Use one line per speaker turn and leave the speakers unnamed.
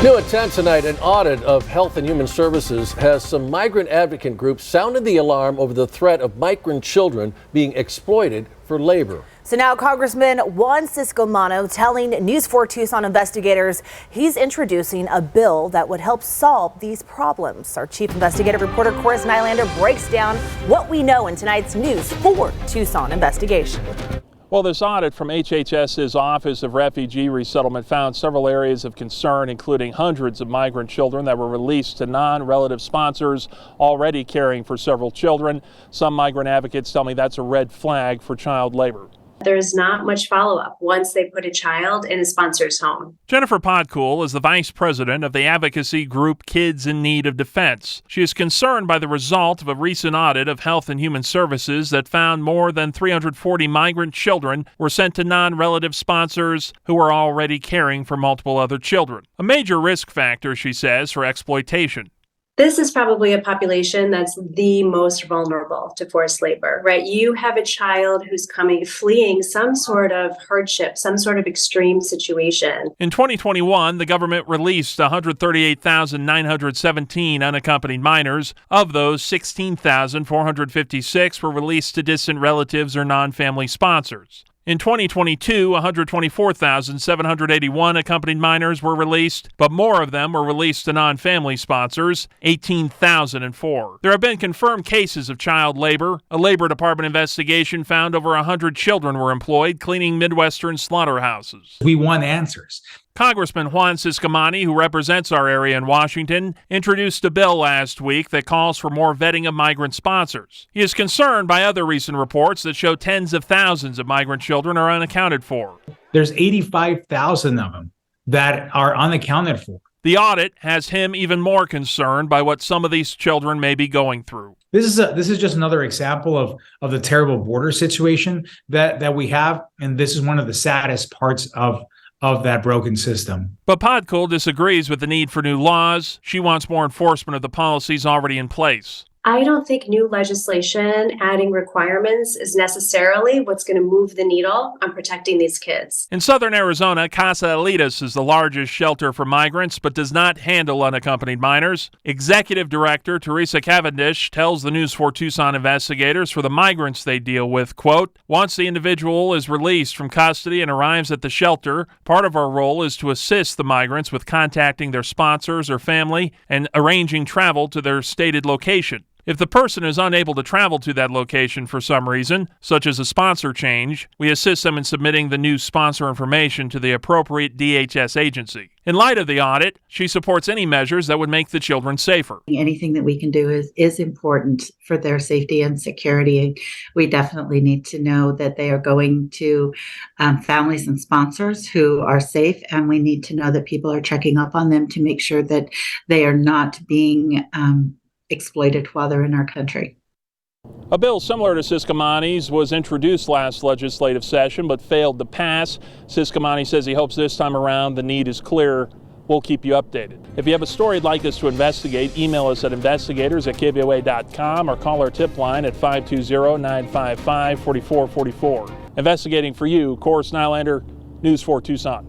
New at 10 tonight, an audit of Health and Human Services has some migrant advocate groups sounded the alarm over the threat of migrant children being exploited for labor.
So now Congressman Juan Siskomani telling News 4 Tucson investigators he's introducing a bill that would help solve these problems. Our chief investigative reporter, Chris Nylander, breaks down what we know in tonight's News 4 Tucson investigation.
Well, this audit from HHS's Office of Refugee Resettlement found several areas of concern, including hundreds of migrant children that were released to non-relative sponsors already caring for several children. Some migrant advocates tell me that's a red flag for child labor.
There's not much follow-up once they put a child in a sponsor's home.
Jennifer Podcool is the vice president of the advocacy group Kids in Need of Defense. She is concerned by the result of a recent audit of Health and Human Services that found more than 340 migrant children were sent to non-relative sponsors who are already caring for multiple other children. A major risk factor, she says, for exploitation.
This is probably a population that's the most vulnerable to forced labor, right? You have a child who's fleeing some sort of hardship, some sort of extreme situation.
In 2021, the government released 138,917 unaccompanied minors. Of those, 16,456 were released to distant relatives or non-family sponsors. In 2022, 124,781 accompanied minors were released, but more of them were released to non-family sponsors, 18,004. There have been confirmed cases of child labor. A Labor Department investigation found over 100 children were employed cleaning Midwestern slaughterhouses.
We want answers.
Congressman Juan Siskomani, who represents our area in Washington, introduced a bill last week that calls for more vetting of migrant sponsors. He is concerned by other recent reports that show tens of thousands of migrant children are unaccounted for.
There's 85,000 of them that are unaccounted for.
The audit has him even more concerned by what some of these children may be going through.
This is just another example of the terrible border situation that we have, and this is one of the saddest parts of that broken system.
But Podcool disagrees with the need for new laws. She wants more enforcement of the policies already in place.
I don't think new legislation adding requirements is necessarily what's going to move the needle on protecting these kids.
In southern Arizona, Casa Elites is the largest shelter for migrants, but does not handle unaccompanied minors. Executive Director Teresa Cavendish tells the News 4 Tucson investigators for the migrants they deal with, quote, once the individual is released from custody and arrives at the shelter, part of our role is to assist the migrants with contacting their sponsors or family and arranging travel to their stated location. If the person is unable to travel to that location for some reason, such as a sponsor change, we assist them in submitting the new sponsor information to the appropriate DHS agency. In light of the audit, she supports any measures that would make the children safer.
Anything that we can do is important for their safety and security. We definitely need to know that they are going to families and sponsors who are safe, and we need to know that people are checking up on them to make sure that they are not being exploited while they're in our country.
A bill similar to Siskomani's was introduced last legislative session but failed to pass. Siskomani says he hopes this time around the need is clear. We'll keep you updated. If you have a story you'd like us to investigate, email us at investigators@KVOA.com or call our tip line at 520-955-4444. Investigating for you, Chris Nylander, News 4 Tucson.